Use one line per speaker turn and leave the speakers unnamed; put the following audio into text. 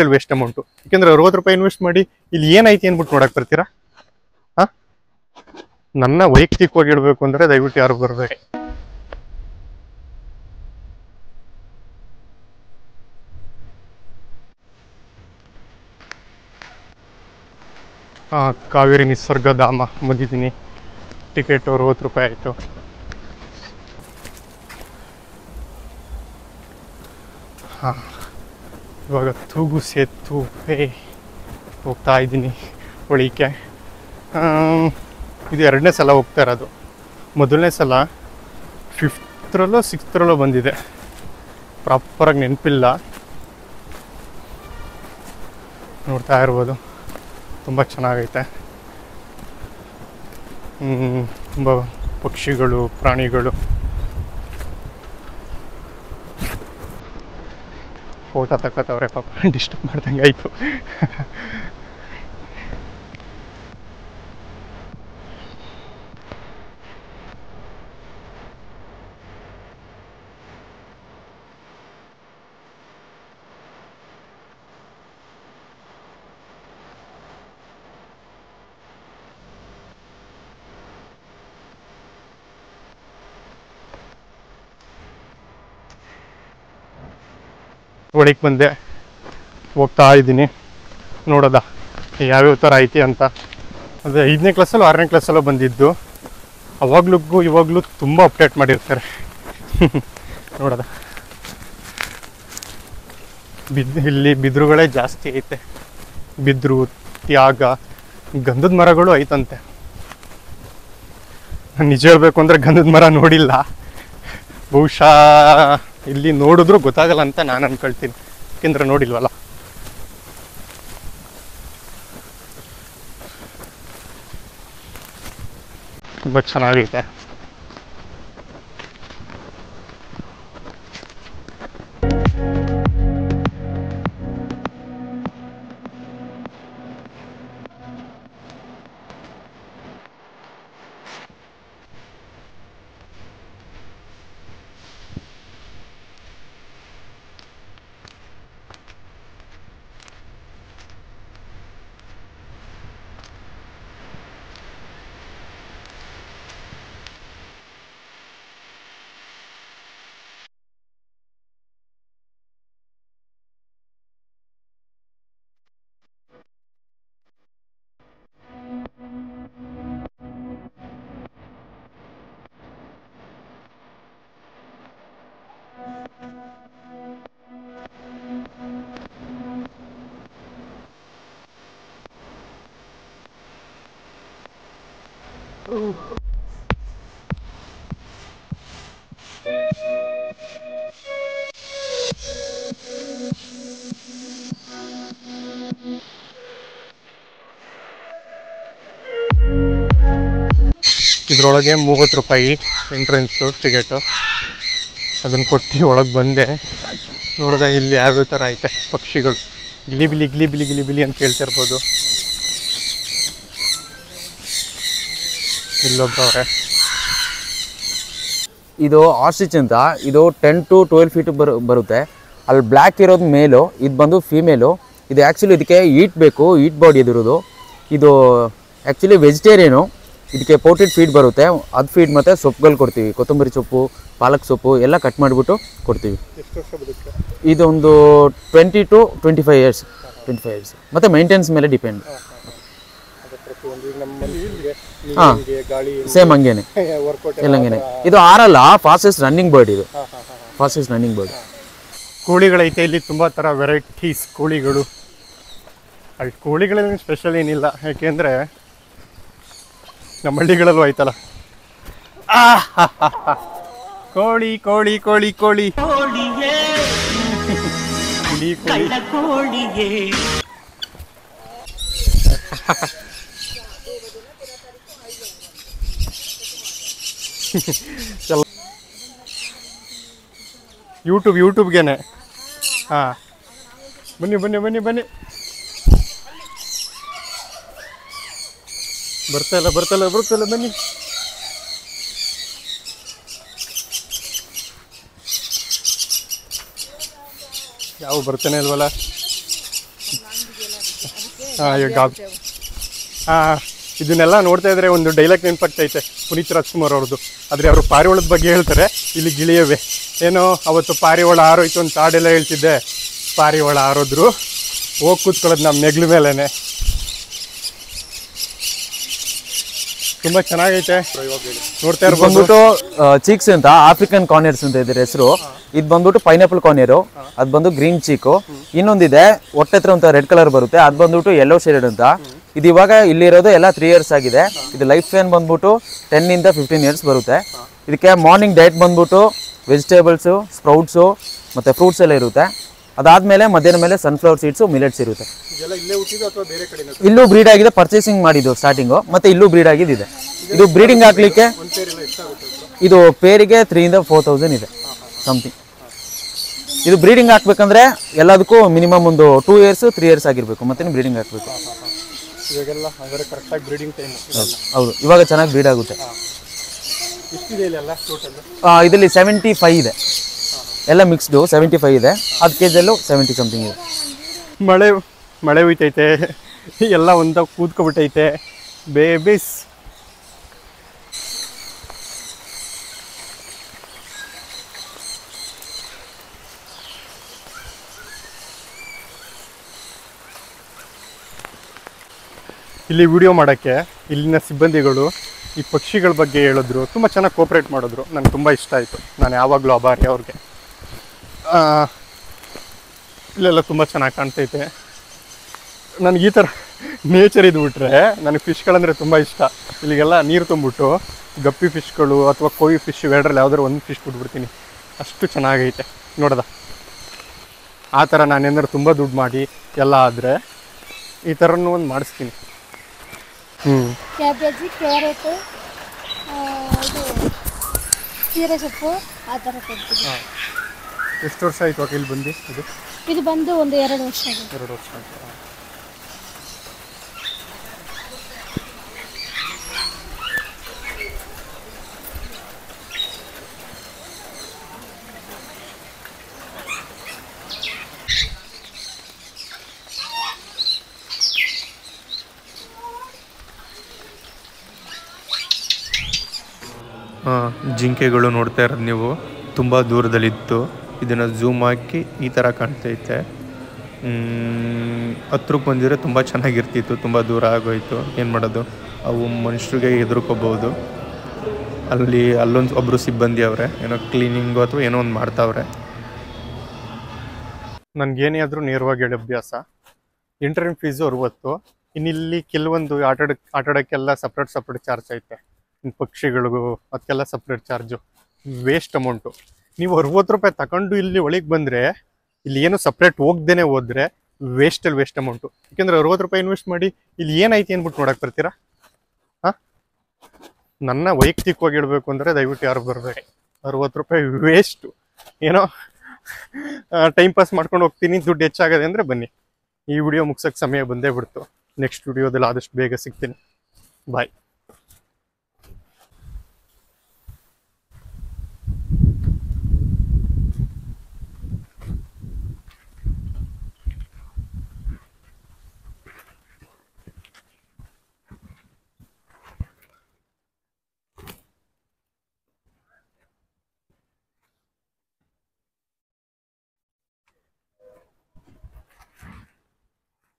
Waste amount. ಯಾಕೆಂದ್ರೆ 60 ರೂಪಾಯಿ invest ಮಾಡಿ ಇಲ್ಲಿ ಏನೈತಿ ಅಂದ್ಬಿಟ್ಟು ನೋಡಕ್ ಬರ್ತೀರಾ? ಹಾ, ನನ್ನ ವೈಯಕ್ತಿಕವಾಗಿ ಹೇಳ್ಬೇಕು ಅಂದ್ರೆ ದಯವಿಟ್ಟು ಯಾರು ಬರ್ಬೇಕು. ಕಾವೇರಿ ನಿಸರ್ಗಧಾಮ ಬಂದಿದ್ದೀನಿ. ಟಿಕೆಟ್ 60 ರೂಪಾಯಿ ಆಯಿತು. ಹಾಂ, ಇವಾಗ ತೂಗು ಸೇತುವೆ ಹೋಗ್ತಾ ಇದ್ದೀನಿ ಹೊಳಿಕೆ. ಇದು 2ನೇ ಸಲ ಹೋಗ್ತಾ ಇರೋದು. ಮೊದಲನೇ ಸಲ 5th 6th ಬಂದಿದೆ, ಪ್ರಾಪರಾಗಿ ನೆನಪಿಲ್ಲ. ನೋಡ್ತಾ ಇರ್ಬೋದು, ತುಂಬ ಚೆನ್ನಾಗೈತೆ. ತುಂಬ ಪಕ್ಷಿಗಳು, ಪ್ರಾಣಿಗಳು. ಫೋಟೋ ತಗೋತವ್ರೆ ಪಾಪ, ಡಿಸ್ಟರ್ಬ್ ಮಾಡ್ದಂಗೆ ಆಯಿತು. ಒಳಗೆ ಬಂದೆ, ಹೋಗ್ತಾ ಇದ್ದೀನಿ. ನೋಡೋದ ಯಾವ್ಯಾವ ಥರ ಐತಿ ಅಂತ. ಅದು 5ನೇ ಕ್ಲಾಸಲ್ಲೋ 6ನೇ ಕ್ಲಾಸಲ್ಲೋ ಬಂದಿದ್ದು. ಅವಾಗ್ಲಿಗೂ ಇವಾಗಲೂ ತುಂಬ ಅಪ್ಡೇಟ್ ಮಾಡಿರ್ತಾರೆ. ನೋಡೋದ, ಇಲ್ಲಿ ಬಿದಿರುಗಳೇ ಜಾಸ್ತಿ ಐತೆ. ಬಿದಿರು, ತ್ಯಾಗ, ಗಂಧದ ಮರಗಳು ಐತಂತೆ. ನಿಜ ಹೇಳ್ಬೇಕು ಅಂದರೆ ಗಂಧದ ಮರ ನೋಡಿಲ್ಲ. ಬಹುಶಃ ಇಲ್ಲಿ ನೋಡಿದ್ರು ಗೊತ್ತಾಗಲ್ಲ ಅಂತ ನಾನು ಅನ್ಕೊಳ್ತೀನಿ, ಯಾಕೆಂದ್ರೆ ನೋಡಿಲ್ವಲ್ಲ. ತುಂಬ ಚೆನ್ನಾಗೈತೆ. ಇದರೊಳಗೆ 30 ರೂಪಾಯಿ ಎಂಟ್ರೆನ್ಸು ಟಿಕೆಟು. ಅದನ್ನು ಕೊಟ್ಟು ಒಳಗೆ ಬಂದೆ. ನೋಡಿದೆ ಇಲ್ಲಿ ಯಾವ್ಯಾವ ಥರ ಐತೆ ಪಕ್ಷಿಗಳು. ಗಿಲಿ ಬಿಲಿ ಗಿಲಿ ಬಿಲಿ ಗಿಲಿ ಬಿಲಿ ಅಂತ ಕೇಳ್ತಿರ್ಬೋದು. ಇಲ್ಲೊಬ್ಬರವ್ರೆ.
ಇದು ಆಸ್ಟ್ರಿಚ್ ಅಂತ. ಇದು 10 to 12 ಫೀಟ್ ಬರುತ್ತೆ. ಅಲ್ಲಿ ಬ್ಲ್ಯಾಕ್ ಇರೋದು ಮೇಲು, ಇದು ಬಂದು ಫೀಮೇಲು. ಇದು ಆ್ಯಕ್ಚುಲಿ ಇದಕ್ಕೆ ಈಟ್ ಬೇಕು, ಈಟ್ ಬಾಡಿ ಇದಿರೋದು. ಇದು ಆ್ಯಕ್ಚುಲಿ ವೆಜಿಟೇರಿಯನು. ಇದಕ್ಕೆ ಪೌಟೆಡ್ ಫೀಡ್ ಬರುತ್ತೆ. ಅದು ಫೀಡ್ ಮತ್ತು ಸೊಪ್ಪುಗಳು ಕೊಡ್ತೀವಿ. ಕೊತ್ತಂಬರಿ ಸೊಪ್ಪು, ಪಾಲಕ್ ಸೊಪ್ಪು ಎಲ್ಲ ಕಟ್ ಮಾಡಿಬಿಟ್ಟು ಕೊಡ್ತೀವಿ. ಇದೊಂದು 20 to 25 ಇಯರ್ಸ್. 25 ಇಯರ್ಸ್ ಮತ್ತು ಮೇಂಟೆನೆನ್ಸ್ ಮೇಲೆ ಡಿಪೆಂಡ್. ಹಾಂ, ಸೇಮ್ ಹಂಗೇನೆ, ಎಲ್ಲ ಹಂಗೇನೆ. ಇದು ಆರಲ್ಲ, ಫಾಸ್ಟೆಸ್ಟ್ ರನ್ನಿಂಗ್ ಬರ್ಡ್. ಇದು ಫಾಸ್ಟೆಸ್ಟ್ ರನ್ನಿಂಗ್ ಬರ್ಡ್.
ಕೋಳಿಗಳೈತೆ ಇಲ್ಲಿ, ತುಂಬ ಥರ ವೆರೈಟೀಸ್ ಕೋಳಿಗಳು. ಅಲ್ಲಿ ಕೋಳಿಗಳಲ್ಲಿ ಸ್ಪೆಷಲ್ ಏನಿಲ್ಲ, ಯಾಕೆಂದರೆ ನಮ್ಮ ಹಳ್ಳಿಗಳಲ್ಲೂ ಆಯ್ತಲ್ಲ. ಕೋಳಿ ಕೋಳಿ ಕೋಳಿ ಕೋಳಿ ಕೋಳಿ ಯೂಟ್ಯೂಬ್ಗೆನೆ. ಹಾಂ, ಬನ್ನಿ ಬನ್ನಿ ಬನ್ನಿ ಬನ್ನಿ. ಬರ್ತಾಯಿಲ್ಲ ಬರ್ತಾಯಿಲ್ಲ ಬರ್ತಾಯಿಲ್ಲ, ಬನ್ನಿ. ಯಾವ ಬರ್ತಾನೆ ಇಲ್ವಲ್ಲ. ಇದನ್ನೆಲ್ಲ ನೋಡ್ತಾ ಇದ್ರೆ ಒಂದು ಡೈಲಾಗ್ ನೆನಪಾಗ್ತೈತೆ ಪುನೀತ್ ರಾಜ್ಕುಮಾರ್ ಅವ್ರದ್ದು. ಆದರೆ ಅವರು ಪಾರಿವಾಳದ ಬಗ್ಗೆ ಹೇಳ್ತಾರೆ, ಇಲ್ಲಿ ಗಿಳಿಯವೇ ಏನೋ ಅವತ್ತು ಪಾರಿವಾಳ ಹಾರೋಯ್ತು ಅಂತ ಹಾಡೆಲ್ಲ ಹೇಳ್ತಿದ್ದೆ, ಪಾರಿವಾಳ ಹಾರೋದ್ರು ಹೋಗಿ ಕೂತ್ಕೊಳ್ಳೋದು ನಮ್ಮ ಮೆಗ್ಲ ಮೇಲೇನೆ. ತುಂಬಾ ಚೆನ್ನಾಗೈತೆ ನೋಡ್ತಾ ಇರ್ಬೋದು.
ಬಂದ್ಬಿಟ್ಟು ಚೀಕ್ಸ್ ಅಂತ ಆಫ್ರಿಕನ್ ಕಾರ್ನಿಯರ್ಸ್ ಅಂತ ಇದ್ರ ಹೆಸರು. ಇದು ಬಂದ್ಬಿಟ್ಟು ಪೈನಾಪಲ್ ಕಾರ್ನಿಯರು, ಅದು ಬಂದು ಗ್ರೀನ್ ಚೀಕು. ಇನ್ನೊಂದಿದೆ ಹೊಟ್ಟೆತ್ರ ಅಂತ ರೆಡ್ ಕಲರ್ ಬರುತ್ತೆ, ಅದು ಬಂದ್ಬಿಟ್ಟು ಯೆಲ್ಲೋ ಶೇಡೆಡ್ ಅಂತ. ಇದು ಇವಾಗ ಇಲ್ಲಿರೋದು ಎಲ್ಲ 3 years ಆಗಿದೆ. ಇದು ಲೈಫ್ ಸ್ಪ್ಯಾನ್ ಬಂದ್ಬಿಟ್ಟು 10 ಇಂದ 15 years ಬರುತ್ತೆ. ಇದಕ್ಕೆ ಮಾರ್ನಿಂಗ್ ಡಯಟ್ ಬಂದ್ಬಿಟ್ಟು ವೆಜಿಟೇಬಲ್ಸು, ಸ್ಪ್ರೌಟ್ಸು ಮತ್ತು ಫ್ರೂಟ್ಸ್ ಎಲ್ಲ ಇರುತ್ತೆ. ಅದಾದ್ಮೇಲೆ ಮಧ್ಯಾಹ್ನ ಮೇಲೆ ಸನ್ಫ್ಲವರ್ ಸೀಡ್ಸು, ಮಿಲೆಟ್ಸ್ ಇರುತ್ತೆ. ಇಲ್ಲೂ ಬ್ರೀಡ್ ಆಗಿದೆ, ಪರ್ಚೇಸಿಂಗ್ ಮಾಡಿದ್ದು ಸ್ಟಾರ್ಟಿಂಗು, ಮತ್ತೆ ಇಲ್ಲೂ ಬ್ರೀಡ್ ಆಗಿದ್ದಿದೆ. ಇದು ಬ್ರೀಡಿಂಗ್ ಹಾಕ್ಲಿಕ್ಕೆ ಇದು ಪೇರಿಗೆ 3 ಇಂದ 4,000 ಇದೆ ಸಮಥಿಂಗ್. ಇದು ಬ್ರೀಡಿಂಗ್ ಹಾಕ್ಬೇಕಂದ್ರೆ ಎಲ್ಲದಕ್ಕೂ ಮಿನಿಮಮ್ ಒಂದು 2 years 3 years ಆಗಿರ್ಬೇಕು, ಮತ್ತೆ ಬ್ರೀಡಿಂಗ್ ಹಾಕ್ಬೇಕು. ಹೌದು, ಇವಾಗ ಚೆನ್ನಾಗಿ ಬ್ರೀಡ್ ಆಗುತ್ತೆ. ಇದರಲ್ಲಿ 75 ಇದೆ, ಎಲ್ಲ ಮಿಕ್ಸ್ಡು 75 ಇದೆ. 10 kg 70 ಸಮಥಿಂಗ್ ಇದೆ.
ಮಳೆ ಹುಯ್ತೈತೆ, ಎಲ್ಲ ಒಂದ ಕೂತ್ಕೊಬಿಟ್ಟೈತೆ ಬೇಬೀಸ್. ಇಲ್ಲಿ ವಿಡಿಯೋ ಮಾಡೋಕ್ಕೆ ಇಲ್ಲಿನ ಸಿಬ್ಬಂದಿಗಳು ಈ ಪಕ್ಷಿಗಳ ಬಗ್ಗೆ ಹೇಳಿದ್ರು, ತುಂಬ ಚೆನ್ನಾಗಿ ಕೋಪ್ರೇಟ್ ಮಾಡಿದ್ರು. ನನಗೆ ತುಂಬ ಇಷ್ಟ ಆಯಿತು. ನಾನು ಯಾವಾಗಲೂ ಆಭಾರಿ ಅವ್ರಿಗೆ. ಇಲ್ಲೆಲ್ಲ ತುಂಬ ಚೆನ್ನಾಗಿ ಕಾಣ್ತೈತೆ. ನನಗೆ ಈ ಥರ ನೇಚರ್ ಇದ್ಬಿಟ್ರೆ ನನಗೆ ಫಿಶ್ಗಳಂದರೆ ತುಂಬ ಇಷ್ಟ. ಇಲ್ಲಿಗೆಲ್ಲ ನೀರು ತುಂಬಿಟ್ಟು ಗಪ್ಪಿ ಫಿಶ್ಗಳು ಅಥವಾ ಕೋವಿ ಫಿಶ್ ಎರಡರಲ್ಲಿ ಯಾವ್ದಾದ್ರು ಒಂದು ಫಿಶ್ ಬಿಟ್ಬಿಡ್ತೀನಿ, ಅಷ್ಟು ಚೆನ್ನಾಗೈತೆ ನೋಡೋದ. ಆ ಥರ ನಾನೇನಾದ್ರು ತುಂಬ ದುಡ್ಡು ಮಾಡಿ ಎಲ್ಲ ಆದರೆ ಈ ಥರನೂ ಒಂದು ಮಾಡಿಸ್ತೀನಿ.
ಕ್ಯಾಬೇಜಿ, ಕ್ಯಾರೆಟು, ಇದು ಹೀರೆ ಸೊಪ್ಪು ಆ ಥರ ಕೊಡ್ತೀನಿ.
ಎಷ್ಟು ವರ್ಷ ಆಯಿತು ಇಲ್ಲಿ ಬಂದು?
ಇದು ಬಂದು ಒಂದು 2 ವರ್ಷ ಆಗಿದೆ.
2 ವರ್ಷ ಆಯಿತು. ಜಿಂಕೆಗಳು ನೋಡ್ತಾ ಇರೋದು ನೀವು, ತುಂಬ ದೂರದಲ್ಲಿತ್ತು. ಇದನ್ನು ಝೂಮ್ ಹಾಕಿ ಈ ಥರ ಕಾಣ್ತೈತೆ. ಹತ್ರಕ್ಕೆ ಬಂದಿದ್ರೆ ತುಂಬ ಚೆನ್ನಾಗಿರ್ತಿತ್ತು, ತುಂಬ ದೂರ ಆಗೋಯ್ತು. ಏನು ಮಾಡೋದು, ಅವು ಮನುಷ್ಯರಿಗೆ ಹೆದರ್ಕೋಬೋದು. ಒಬ್ಬರು ಸಿಬ್ಬಂದಿ ಅವರೇ, ಏನೋ ಕ್ಲೀನಿಂಗು ಅಥವಾ ಏನೋ ಒಂದು ಮಾಡ್ತಾವ್ರೆ. ನನಗೇನೇ ಆದರೂ ನೇರವಾಗಿ ಹೇಳಿ ಅಭ್ಯಾಸ. Entry fees 60. ಇನ್ನಿಲ್ಲಿ ಕೆಲವೊಂದು ಆಟಾಡೋಕ್ಕೆಲ್ಲ ಸಪ್ರೇಟ್ ಚಾರ್ಜ್ ಐತೆ. ಪಕ್ಷಿಗಳಿಗೂ ಅದಕ್ಕೆಲ್ಲ ಸಪ್ರೇಟ್ ಚಾರ್ಜು, ವೇಸ್ಟ್ ಅಮೌಂಟು. ನೀವು 60 ರೂಪಾಯಿ ತಗೊಂಡು ಇಲ್ಲಿ ಒಳಗೆ ಬಂದರೆ, ಇಲ್ಲಿ ಏನು ಸಪ್ರೇಟ್ ಹೋಗ್ದೇನೆ ಹೋದರೆ ವೇಸ್ಟ್ ಅಮೌಂಟು. ಯಾಕೆಂದರೆ 60 ರೂಪಾಯಿ ಇನ್ವೆಸ್ಟ್ ಮಾಡಿ ಇಲ್ಲಿ ಏನೈತಿ ಅಂದ್ಬಿಟ್ಟು ನೋಡಕ್ಕೆ ಬರ್ತೀರಾ? ಹಾಂ, ನನ್ನ ವೈಯಕ್ತಿಕವಾಗಿ ಹೇಳಬೇಕು ಅಂದರೆ ದಯವಿಟ್ಟು ಯಾರು ಬರಬೇಡಿ. 60 ರೂಪಾಯಿ ವೇಸ್ಟು. ಏನೋ ಟೈಮ್ ಪಾಸ್ ಮಾಡ್ಕೊಂಡು ಹೋಗ್ತೀನಿ, ದುಡ್ಡು ಹೆಚ್ಚಾಗದೆ ಅಂದರೆ ಬನ್ನಿ. ಈ ವಿಡಿಯೋ ಮುಗ್ಸೋಕ್ಕೆ ಸಮಯ ಬಂದೇ ಬಿಡ್ತು. ನೆಕ್ಸ್ಟ್ ವಿಡಿಯೋದಲ್ಲಿ ಆದಷ್ಟು ಬೇಗ ಸಿಗ್ತೀನಿ. ಬಾಯ್.